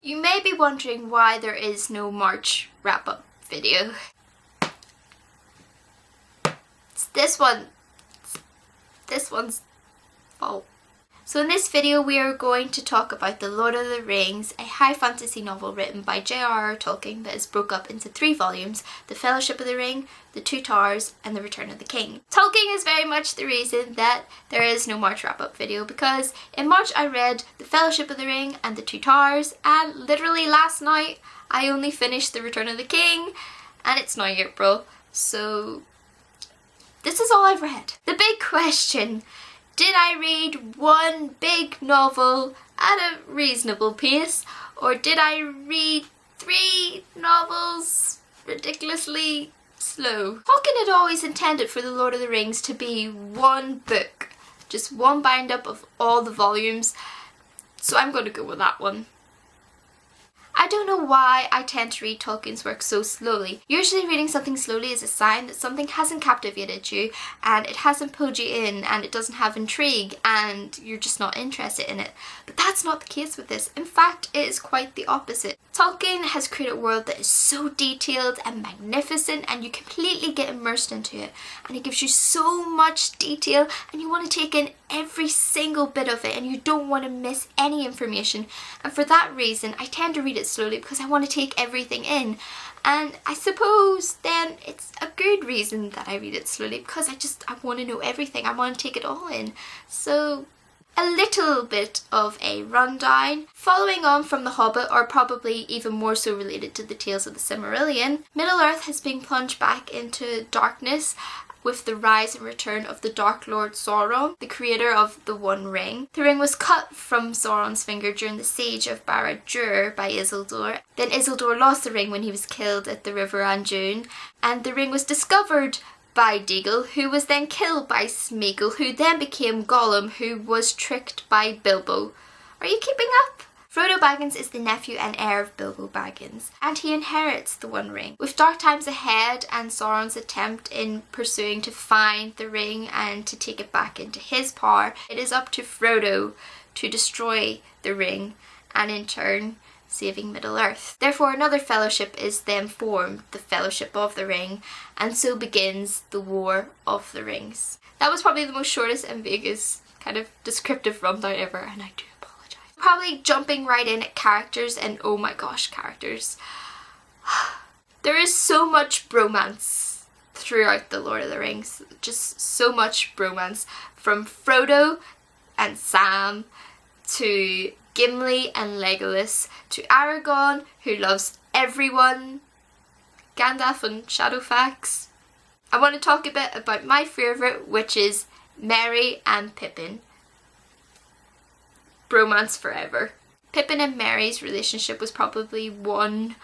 You may be wondering why there is no March wrap-up video. It's this one's fault. So in this video we are going to talk about The Lord of the Rings, a high fantasy novel written by J.R.R. Tolkien that is broke up into 3 volumes: The Fellowship of the Ring, The Two Towers and The Return of the King. Tolkien is very much the reason that there is no March wrap-up video, because in March I read The Fellowship of the Ring and The Two Towers, and literally last night I only finished The Return of the King, and it's now April, so this is all I've read. The big question: did I read one big novel at a reasonable pace, or did I read 3 novels ridiculously slow? Tolkien had always intended for The Lord of the Rings to be one book, just one bind up of all the volumes, so I'm going to go with that one. I don't know why I tend to read Tolkien's work so slowly. Usually reading something slowly is a sign that something hasn't captivated you and it hasn't pulled you in and it doesn't have intrigue and you're just not interested in it. But that's not the case with this. In fact, it is quite the opposite. Tolkien has created a world that is so detailed and magnificent and you completely get immersed into it. And it gives you so much detail and you want to take in every single bit of it and you don't want to miss any information. And for that reason, I tend to read it slowly because I want to take everything in. And I suppose then it's a good reason that I read it slowly, because I want to know everything. I want to take it all in. So a little bit of a rundown. Following on from The Hobbit, or probably even more so related to the Tales of the Silmarillion, Middle-earth has been plunged back into darkness with the rise and return of the Dark Lord Sauron, the creator of the One Ring. The ring was cut from Sauron's finger during the siege of Barad-dûr by Isildur. Then Isildur lost the ring when he was killed at the River Anjun, and the ring was discovered by Déagol, who was then killed by Sméagol, who then became Gollum, who was tricked by Bilbo. Are you keeping up? Frodo Baggins is the nephew and heir of Bilbo Baggins, and he inherits the One Ring. With dark times ahead and Sauron's attempt in pursuing to find the ring and to take it back into his power, it is up to Frodo to destroy the ring and in turn saving Middle-earth. Therefore another fellowship is then formed, the Fellowship of the Ring, and so begins the War of the Rings. That was probably the most shortest and vaguest kind of descriptive rundown ever, and I do apologise. Probably jumping right in at characters, and oh my gosh, characters. There is so much bromance throughout The Lord of the Rings, just so much bromance, from Frodo and Sam to Gimli and Legolas, to Aragorn, who loves everyone, Gandalf and Shadowfax. I want to talk a bit about my favourite, which is Merry and Pippin. Bromance forever. Pippin and Merry's relationship was probably one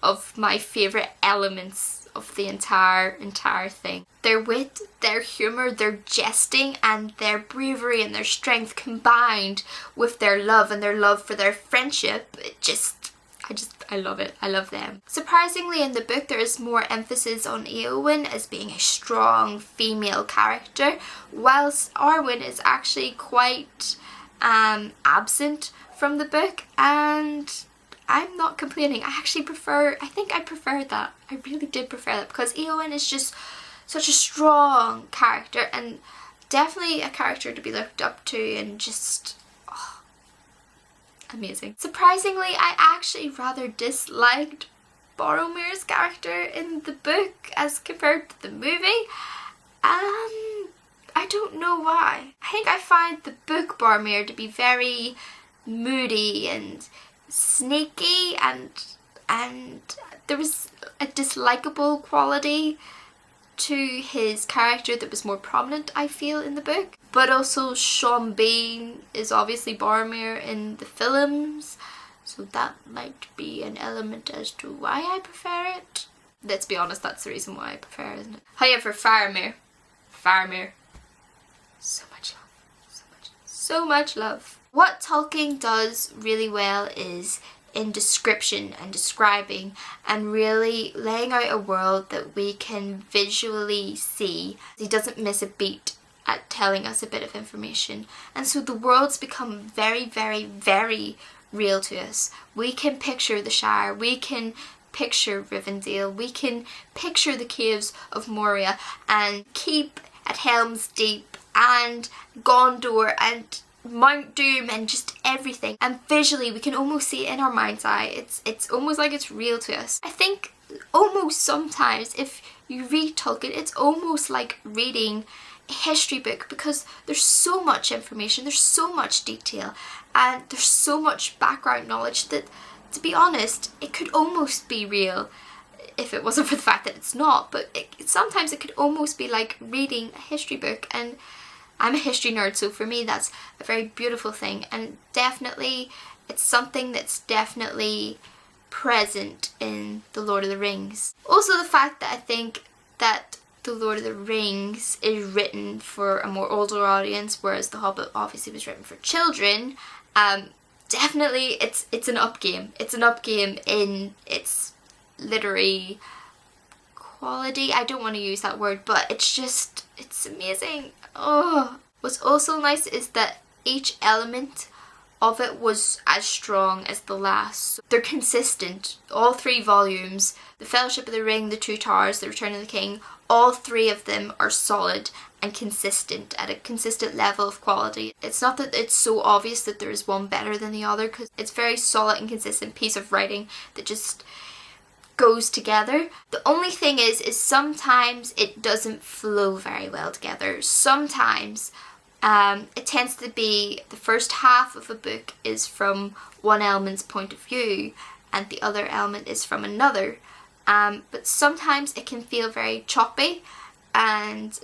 of my favourite elements of the entire thing. Their wit, their humour, their jesting and their bravery and their strength combined with their love and their love for their friendship, I love it. I love them. Surprisingly, in the book there is more emphasis on Éowyn as being a strong female character, whilst Arwen is actually quite absent from the book, and I'm not complaining. I think I prefer that. I really did prefer that, because Éowyn is just such a strong character and definitely a character to be looked up to, and just amazing. Surprisingly, I actually rather disliked Boromir's character in the book as compared to the movie. I don't know why. I think I find the book Boromir to be very moody and sneaky, and there was a dislikable quality to his character that was more prominent, I feel, in the book. But also Sean Bean is obviously Boromir in the films, so that might be an element as to why I prefer it. Let's be honest, that's the reason why I prefer it, isn't it? However, Faramir, so much love, so much love. What Tolkien does really well is in description and describing and really laying out a world that we can visually see. He doesn't miss a beat at telling us a bit of information, and so the worlds become very, very, very real to us. We can picture the Shire, we can picture Rivendell, we can picture the caves of Moria and Keep at Helm's Deep and Gondor and Mount Doom and just everything. And visually we can almost see it in our mind's eye. It's almost like it's real to us. I think almost sometimes if you read Tolkien, it's almost like reading a history book, because there's so much information, there's so much detail, and there's so much background knowledge that, to be honest, it could almost be real if it wasn't for the fact that it's not. But sometimes it could almost be like reading a history book, and I'm a history nerd, so for me that's a very beautiful thing, and definitely it's something that's definitely present in The Lord of the Rings. Also the fact that I think that The Lord of the Rings is written for a more older audience, whereas The Hobbit obviously was written for children. Definitely it's an up game. It's an up game in its literary quality. I don't want to use that word, but it's amazing. Oh, what's also nice is that each element of it was as strong as the last. They're consistent. All 3 volumes, The Fellowship of the Ring, The Two Towers, The Return of the King, all 3 of them are solid and consistent, at a consistent level of quality. It's not that it's so obvious that there is one better than the other, because it's very solid and consistent piece of writing that just goes together. The only thing is sometimes it doesn't flow very well together. Sometimes it tends to be the first half of a book is from one element's point of view and the other element is from another. But sometimes it can feel very choppy and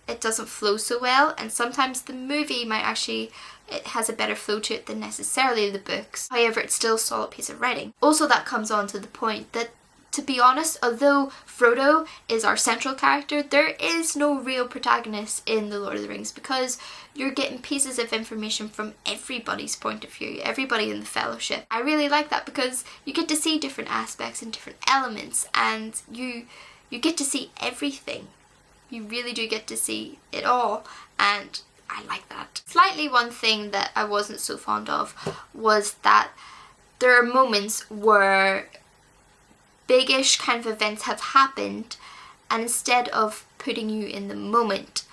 it doesn't flow so well, and sometimes the movie might actually, it has a better flow to it than necessarily the books. However, it's still a solid piece of writing. Also, that comes on to the point that, to be honest, although Frodo is our central character, there is no real protagonist in The Lord of the Rings, because you're getting pieces of information from everybody's point of view, everybody in the Fellowship. I really like that, because you get to see different aspects and different elements, and you get to see everything. You really do get to see it all, and I like that. Slightly one thing that I wasn't so fond of was that there are moments where big-ish kind of events have happened, and instead of putting you in the moment,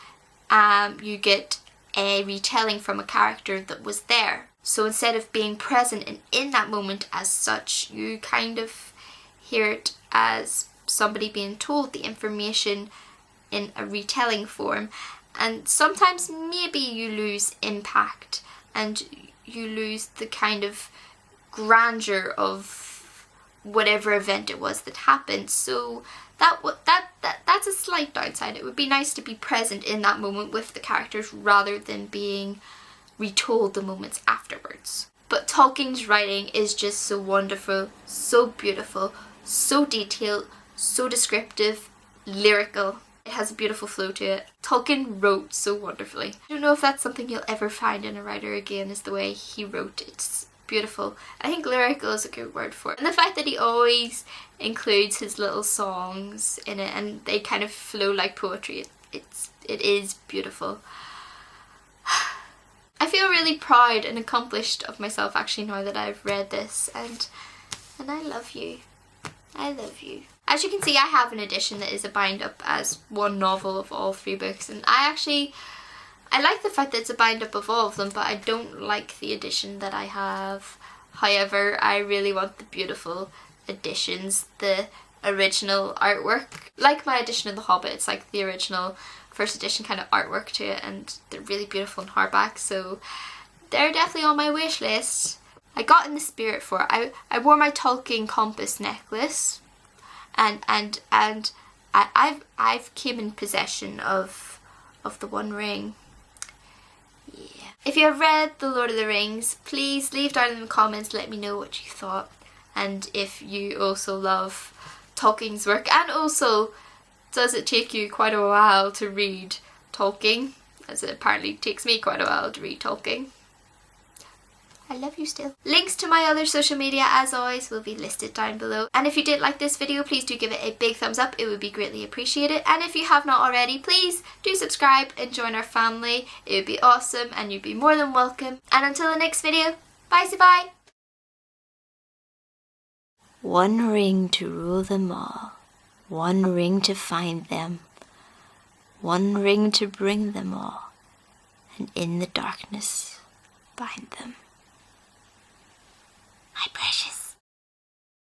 you get a retelling from a character that was there. So instead of being present and in that moment as such, you kind of hear it as somebody being told the information in a retelling form, and sometimes maybe you lose impact and you lose the kind of grandeur of whatever event it was that happened. So that's a slight downside. It would be nice to be present in that moment with the characters rather than being retold the moments afterwards. But Tolkien's writing is just so wonderful, so beautiful, so detailed, so descriptive, lyrical. It has a beautiful flow to it. Tolkien wrote so wonderfully. I don't know if that's something you'll ever find in a writer again, is the way he wrote. It's beautiful. I think lyrical is a good word for it. And the fact that he always includes his little songs in it and they kind of flow like poetry, it is beautiful. I feel really proud and accomplished of myself actually now that I've read this, and I love you. I love you. As you can see, I have an edition that is a bind up as one novel of all 3 books, and I like the fact that it's a bind up of all of them, but I don't like the edition that I have. However, I really want the beautiful editions, the original artwork. Like my edition of The Hobbit, it's like the original first edition kind of artwork to it, and they're really beautiful in hardback, so they're definitely on my wish list. I got in the spirit for it. I wore my Tolkien compass necklace, and I've came in possession of the One Ring. Yeah. If you have read The Lord of the Rings, please leave down in the comments, let me know what you thought, and if you also love Tolkien's work, and also does it take you quite a while to read Tolkien, as it apparently takes me quite a while to read Tolkien. I love you still. Links to my other social media, as always, will be listed down below. And if you did like this video, please do give it a big thumbs up. It would be greatly appreciated. And if you have not already, please do subscribe and join our family. It would be awesome and you'd be more than welcome. And until the next video, bye. One ring to rule them all, one ring to find them, one ring to bring them all, and in the darkness bind them.